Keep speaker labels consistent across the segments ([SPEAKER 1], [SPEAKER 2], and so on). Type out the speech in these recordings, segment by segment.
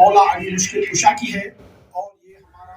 [SPEAKER 1] مولا علی مشکل کشا کی ہے اور یہ ہمارا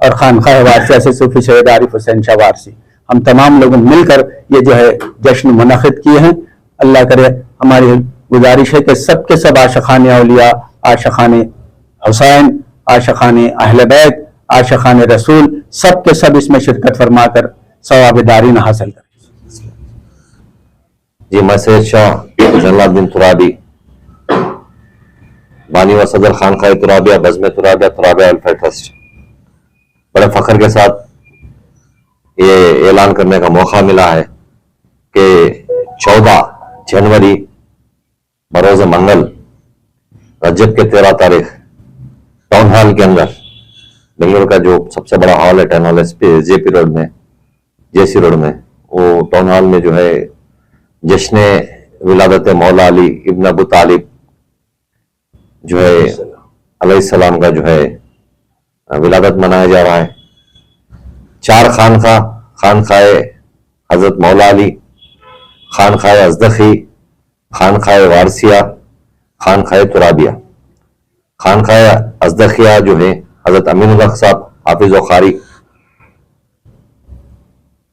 [SPEAKER 2] اور خانقاہ وارثیہ سے صوفی سید عارف حسین شاہ وارثی، ہم تمام لوگوں مل کر یہ جو ہے جشن منعقد کیے ہیں۔ اللہ کرے، ہماری گزارش ہے کہ سب کے سب عاشقان اولیاء، عاشقان حسین، عاشقان اہل بیت، عاشقان رسول، سب کے سب اس میں شرکت فرما کر ثواب دارین حاصل کریں۔
[SPEAKER 3] جی، میں سید شاہ جلال الدین ترابی، بانی و صدر خانقاہ ترابیہ، بزم ترابیہ، ترابیہ ویلفیئر ٹرسٹ، بڑے فخر کے ساتھ یہ اعلان کرنے کا موقع ملا ہے کہ 14 جنوری بروز منگل رجب کے 13 تاریخ ٹاؤن ہال کے اندر، بنگلور کا جو سب سے بڑا ہال ہے ٹاؤن ہال جے پی روڈ میں، جے سی روڈ میں، وہ ٹاؤن ہال میں جو ہے جشن ولادت مولا علی ابن ابو طالب جو ہے علیہ السلام کا جو ہے ولادت منایا جا رہا ہے۔ 4 خانقاہ، خانقاہ حضرت مولا علی، خانقاہ ازدخی، خانقاہ وارثیہ، خانقاہ ترابیہ۔ خانقاہ ازدخیہ جو ہے حضرت امین الحق صاحب حافظ و قاری،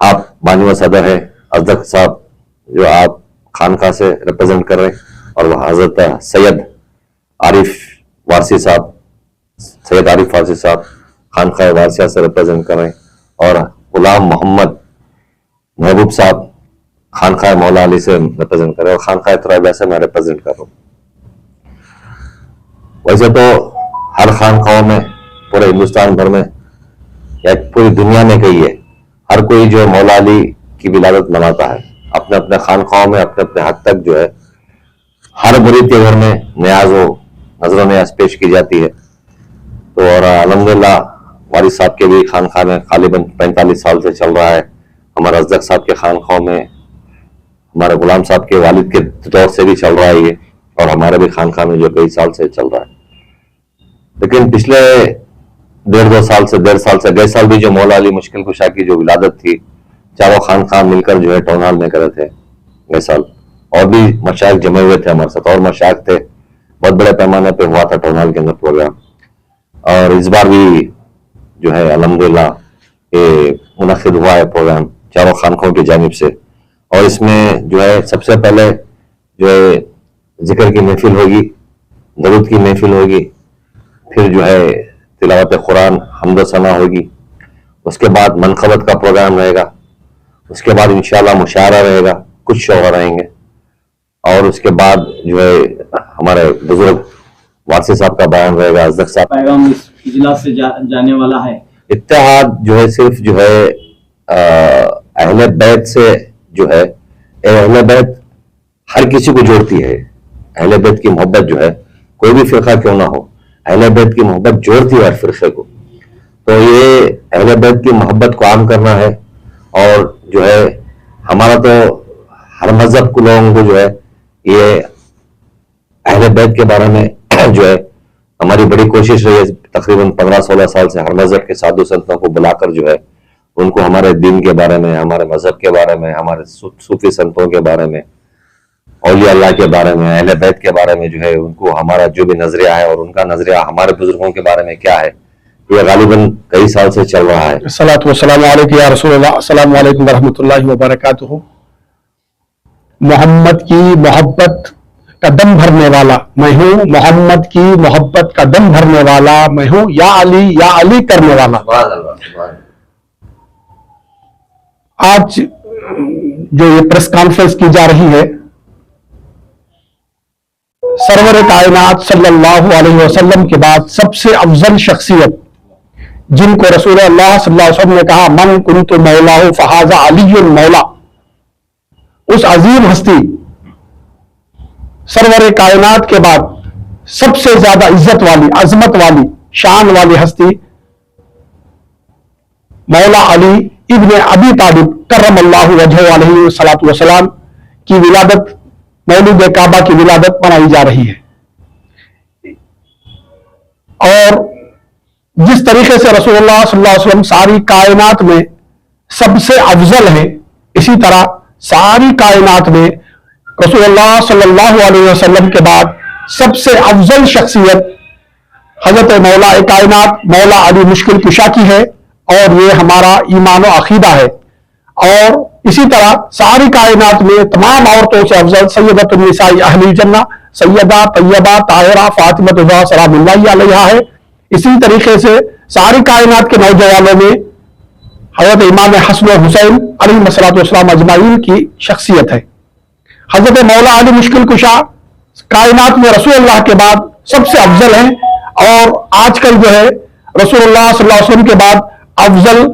[SPEAKER 3] آپ بانی و صدر ہے، ازدخ صاحب جو آپ خانقاہ سے ریپرزینٹ کر رہے ہیں، اور وہ حضرت سید عارف وارثی صاحب، سید عارف وارثی صاحب خانقاہ وارثیہ سے ریپرزینٹ کر رہے ہیں، اور غلام محمد محبوب صاحب خانقاہ مولا علی سے ریپرزینٹ کر رہے ہیں، اور خانقاہ ترابیہ سے میں ریپرزینٹ کر رہا ہوں۔ ویسے تو ہر خانقاہوں میں پورے ہندوستان بھر میں یا پوری دنیا میں کہی ہے، ہر کوئی جو مولا علی کی ولادت مناتا ہے اپنے اپنے خانقاہوں میں، اپنے اپنے حد تک جو ہے ہر مرید کے گھر میں نیاز و نظر و نیاز پیش کی جاتی ہے۔ تو اور الحمدللہ والد صاحب کے بھی خانقاہ میں غالباً 45 سال سے چل رہا ہے، ہمارے ازدق صاحب کے خانقاہوں میں ہمارے غلام صاحب کے والد کے دور سے بھی چل رہا ہے یہ، اور ہمارے بھی خانقاہ میں جو کئی سال سے چل رہا ہے۔ لیکن پچھلے 1.5 سال سے گئے سال بھی جو مولا علی مشکل کشا کی جو ولادت تھی، چاروں خانقاہ مل کر جو ہے ٹاؤن ہال میں کرے تھے گئے سال، اور بھی مشائخ جمع ہوئے تھے ہمارے ساتھ، اور مشائخ تھے، بہت بڑے پیمانے پہ ہوا تھا ٹاؤن ہال کے اندر پروگرام، اور اس بار بھی جو ہے الحمدللہ یہ منعقد ہوا ہے پروگرام چاروں خانقاہوں کی جانب سے۔ اور اس میں جو ہے سب سے پہلے جو ہے ذکر کی محفل ہوگی، درود کی محفل ہوگی، پھر جو ہے تلاوت قرآن، حمد و ثنا ہوگی، اس کے بعد منقبت کا پروگرام رہے گا، اس کے بعد انشاءاللہ مشاعرہ رہے گا، کچھ شعرا رہیں گے، اور اس کے بعد جو ہے ہمارے بزرگ وارثی صاحب کا بیان رہے گا، ازدق صاحب
[SPEAKER 4] پیغام اس اجلاس سے جانے والا ہے۔
[SPEAKER 3] اتحاد جو ہے صرف جو ہے اہل بیت سے جو ہے، اہل بیت ہر کسی کو جوڑتی ہے، اہل بیت کی محبت جو ہے کوئی بھی فرقہ کیوں نہ ہو، اہل بیت کی محبت جوڑتی ہے ہر فرقے کو۔ تو یہ اہل بیت کی محبت کو عام کرنا ہے، اور جو ہے ہمارا تو ہر مذہب کے لوگوں کو جو ہے یہ اہل بیت کے بارے میں جو ہے ہماری بڑی کوشش رہی ہے، تقریباً 15-16 سال سے ہر مذہب کے سادھو سنتوں کو بلا کر جو ہے ان کو ہمارے دین کے بارے میں، ہمارے مذہب کے بارے میں، ہمارے صوفی سنتوں کے بارے میں، اولیاء اللہ کے بارے میں، اہل بیت کے بارے میں جو ہے ان کو ہمارا جو بھی نظریہ ہے اور ان کا نظریہ ہمارے بزرگوں کے بارے میں کیا ہے، یہ غالباً کئی سال سے چل رہا ہے۔
[SPEAKER 1] الصلاۃ والسلام علیکم یا رسول اللہ، السلام علیکم ورحمۃ اللہ وبرکاتہ۔ محمد کی محبت کا دم بھرنے والا میں ہوں، محمد کی محبت کا دم بھرنے والا میں ہوں، یا علی کرنے والا۔ آج جو یہ پریس کانفرنس کی جا رہی ہے، سرور کائنات صلی اللہ علیہ وسلم کے بعد سب سے افضل شخصیت جن کو رسول اللہ صلی اللہ علیہ وسلم نے کہا من کنت مولا فہذا علی مولا، اس عظیم ہستی سرور کائنات کے بعد سب سے زیادہ عزت والی، عظمت والی، شان والی ہستی مولا علی ابن ابی طالب کرم اللہ وجہہ علیہ الصلوۃ والسلام کی ولادت، مولود کعبہ کی ولادت منائی جا رہی ہے۔ اور جس طریقے سے رسول اللہ صلی اللہ علیہ وسلم ساری کائنات میں سب سے افضل ہے، اسی طرح ساری کائنات میں رسول اللہ صلی اللہ علیہ وسلم کے بعد سب سے افضل شخصیت حضرت مولا کائنات مولا علی مشکل کشا کی ہے اور یہ ہمارا ایمان و عقیدہ ہے. اور اسی طرح ساری کائنات میں تمام عورتوں سے افضل سیدۃ النساء اہل الجنہ سیدہ طیبہ طاہرہ فاطمہ الزہرا سلام اللہ علیہا ہے. اسی طریقے سے ساری کائنات کے نوجوانوں میں حضرت امام حسن و حسین علیہ الصلوۃ والسلام اجمعین کی شخصیت ہے. حضرت مولا علی مشکل کشا کائنات میں رسول اللہ کے بعد سب سے افضل ہیں. اور آج کل جو ہے رسول اللہ صلی اللہ علیہ وسلم کے بعد افضل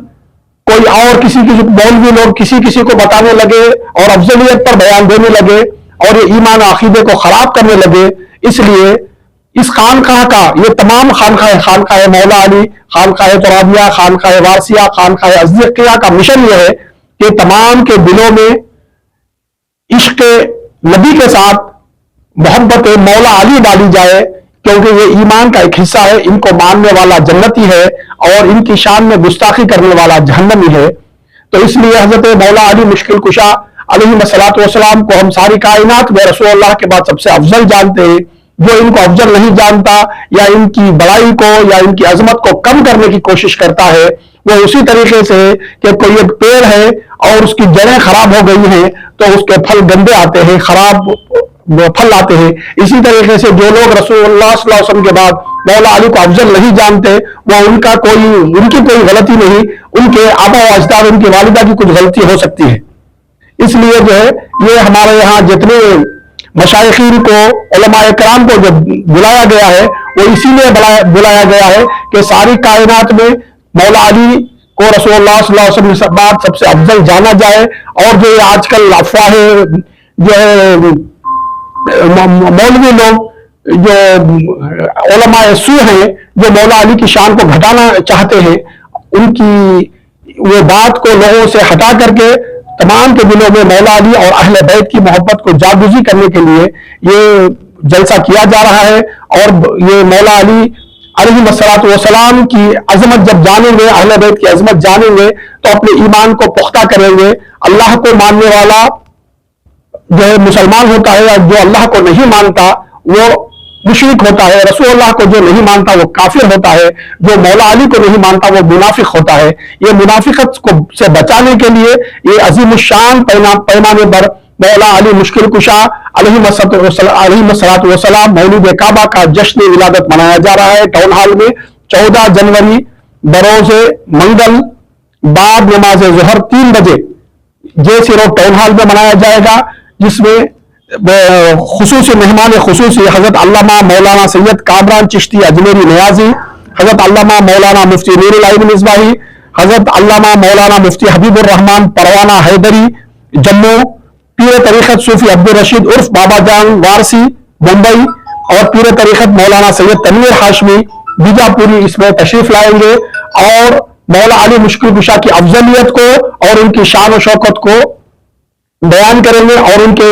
[SPEAKER 1] کوئی اور کسی مولوی لوگ کسی کو بتانے لگے اور افضلیت پر بیان دینے لگے اور یہ ایمان عقیدے کو خراب کرنے لگے. اس لیے اس خانقاہ کا یہ تمام خانقاہ مولا علی، خانقاہ ترابیہ، خانقاہ وارثیہ، خانقاہ ازدقیہ کا مشن یہ ہے کہ تمام کے دلوں میں عشق نبی کے ساتھ محبت مولا علی ڈالی جائے، کیونکہ یہ ایمان کا ایک حصہ ہے. ان کو ماننے والا جنتی ہے اور ان کی شان میں گستاخی کرنے والا جہنمی ہے. تو اس لیے حضرت مولا علی مشکل کشا علیہ الصلوۃ والسلام کو ہم ساری کائنات میں رسول اللہ کے بعد سب سے افضل جانتے ہیں. جو ان کو افضل نہیں جانتا یا ان کی بڑائی کو یا ان کی عظمت کو کم کرنے کی کوشش کرتا ہے، وہ اسی طریقے سے کہ کوئی ایک پیڑ ہے اور اس کی جڑیں خراب ہو گئی ہیں تو اس کے پھل گندے آتے ہیں، خراب پھل آتے ہیں. اسی طریقے سے جو لوگ رسول اللہ صلی اللہ علیہ وسلم کے بعد مولا علی کو افضل نہیں جانتے، وہ ان کی کوئی غلطی نہیں، ان کے آبا و اجداد، ان کی والدہ کی کچھ غلطی ہو سکتی ہے. اس لیے جو ہے یہ ہمارے یہاں جتنے مشائخین کو، علماء کرام کو جو بلایا گیا ہے وہ اسی لیے بلایا گیا ہے کہ ساری کائنات میں مولا علی کو رسول اللہ صلی اللہ علیہ وسلم کے بعد سب سے افضل جانا جائے. اور جو یہ آج کل افواہیں جو ہے مولوی لوگ جو علماء سو ہیں جو مولا علی کی شان کو گھٹانا چاہتے ہیں، ان کی وہ بات کو لوگوں سے ہٹا کر کے تمام کے دلوں میں مولا علی اور اہل بیت کی محبت کو جاگزی کرنے کے لیے یہ جلسہ کیا جا رہا ہے. اور یہ مولا علی علیہ الصلوۃ والسلام کی عظمت جب جانیں گے، اہل بیت کی عظمت جانیں گے تو اپنے ایمان کو پختہ کریں گے. اللہ کو ماننے والا جو ہے مسلمان ہوتا ہے، اور جو اللہ کو نہیں مانتا وہ مشرک ہوتا ہے. رسول اللہ کو جو نہیں مانتا وہ کافر ہوتا ہے. جو مولا علی کو نہیں مانتا وہ منافق ہوتا ہے. یہ منافقت کو سے بچانے کے لیے یہ عظیم الشان پیمانے پر مولا علی مشکل کشا علیہ الصلوۃ والسلام مولود کعبہ کا جشن ولادت منایا جا رہا ہے ٹاؤن ہال میں 14 جنوری بروز منگل بعد نماز ظہر 3 بجے جے سی روڈ ٹاؤن ہال میں منایا جائے گا، جس میں خصوصی مہمان خصوصی حضرت علامہ مولانا سید کامران چشتی اجمیری نیازی، حضرت علامہ مولانا مفتی نور العین مصباحی، حضرت علامہ مولانا مفتی حبیب الرحمان پروانہ حیدری جموں، پیر طریقت صوفی عبدالرشید عرف بابا جان وارسی ممبئی، اور پیر طریقت مولانا سید تنویر ہاشمی بیجاپوری اس میں تشریف لائیں گے اور مولا علی مشکل کشا کی افضلیت کو اور ان کی شان و شوکت کو بیان کریں گے اور ان کے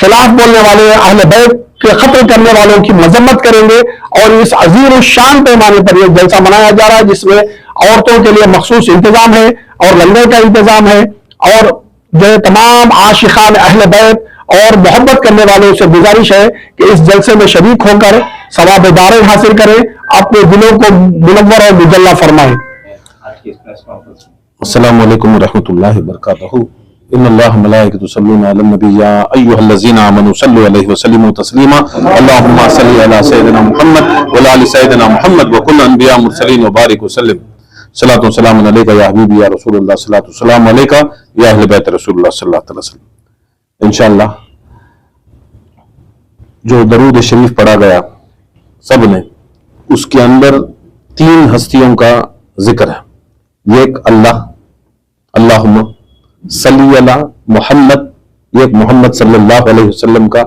[SPEAKER 1] خلاف بولنے والے اہل بیت کے قتل کرنے والوں کی مذمت کریں گے. اور اس عظیم الشان پیمانے پر یہ جلسہ منایا جا رہا ہے جس میں عورتوں کے لیے مخصوص انتظام ہے اور لنگر کا انتظام ہے. اور جو تمام عاشقان اہل بیت اور محبت کرنے والوں سے گزارش ہے کہ اس جلسے میں شریک ہو کر ثواب دارین حاصل کریں، اپنے دلوں کو منور اور مجلہ فرمائیں.
[SPEAKER 5] السلام علیکم ورحمۃ اللہ وبرکاتہ. ان اللہ ملائکۃ یصلون علی النبی یا ایھا الذین آمنوا صلوا علیہ وسلموا تسلیما. اللهم صل علی سیدنا محمد وعلی آل سیدنا محمد وکل انبیاء مرسلین وبارک وسلم. صلاۃ و سلام علیک یا حبیبی یا رسول اللہ، صلاۃ و سلام علیک یا اہل بیت رسول اللہ صلی اللہ علیہ وسلم. انشاءاللہ جو درود شریف پڑھا گیا سب نے، اس کے اندر 3 ہستیوں کا ذکر ہے. ایک اللہ، اللہم صلی علی محمد، ایک محمد صلی اللہ علیہ وسلم کا.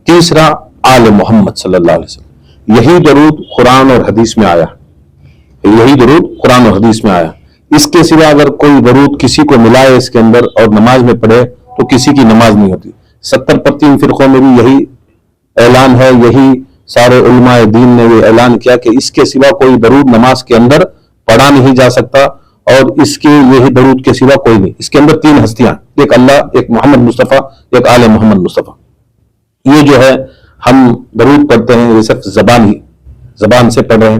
[SPEAKER 5] تیسرا آل محمد صلی اللہ علیہ وسلم. یہی درود قرآن اور حدیث میں آیا، یہی درود قرآن اور حدیث میں آیا. اس کے سوا اگر کوئی درود کسی کو ملائے اس کے اندر اور نماز میں پڑھے تو کسی کی نماز نہیں ہوتی. 70 پر 3 فرقوں میں بھی یہی اعلان ہے، یہی سارے علماء دین نے یہ اعلان کیا کہ اس کے سوا کوئی درود نماز کے اندر پڑھا نہیں جا سکتا، اور اس کے یہی درود کے سوا کوئی نہیں. اس کے اندر 3 ہستیاں، ایک اللہ، ایک محمد مصطفیٰ، ایک آل محمد مصطفیٰ. یہ جو ہے ہم درود پڑھتے ہیں یہ صرف زبان سے پڑھ رہے ہیں.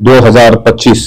[SPEAKER 5] 2025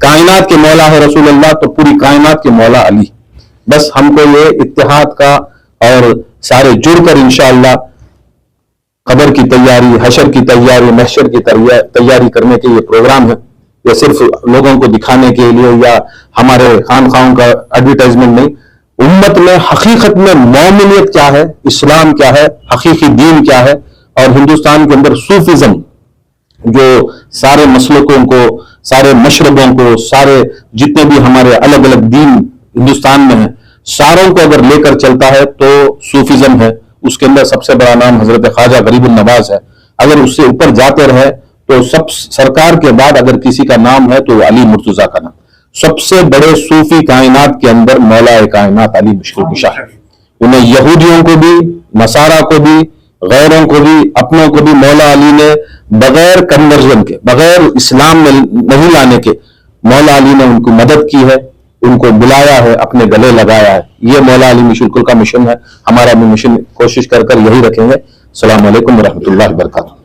[SPEAKER 5] کائنات کے مولا ہے رسول اللہ تو پوری کائنات کے مولا علی. بس ہم کو یہ اتحاد کا اور سارے جڑ کر انشاءاللہ قبر کی تیاری، حشر کی تیاری، محشر کی تیاری کرنے کے یہ پروگرام ہے. یہ صرف لوگوں کو دکھانے کے لیے یا ہمارے خانقاہوں کا ایڈورٹائزمنٹ نہیں. امت میں حقیقت میں مومنیت کیا ہے، اسلام کیا ہے، حقیقی دین کیا ہے. اور ہندوستان کے اندر صوفیزم جو سارے مسلکوں کو، سارے مشربوں کو، سارے جتنے بھی ہمارے الگ الگ دین ہندوستان میں ہیں، ساروں کو اگر لے کر چلتا ہے تو صوفیزم ہے. اس کے اندر سب سے بڑا نام حضرت خواجہ غریب النواز ہے. اگر اس سے اوپر جاتے رہے تو سب سرکار کے بعد اگر کسی کا نام ہے تو علی مرتضیٰ کا نام. سب سے بڑے صوفی کائنات کے اندر مولا کائنات علی مشکل کشا ہے. انہیں یہودیوں کو بھی، نصارہ کو بھی، غیروں کو بھی، اپنوں کو بھی مولا علی نے بغیر کنورژن کے، بغیر اسلام میں نہیں لانے کے، مولا علی نے ان کو مدد کی ہے، ان کو بلایا ہے، اپنے گلے لگایا ہے. یہ مولا علی مشکل کل کا مشن ہے. ہمارا بھی مشن کوشش کر یہی رکھیں گے. السلام علیکم ورحمۃ اللہ وبرکاتہ.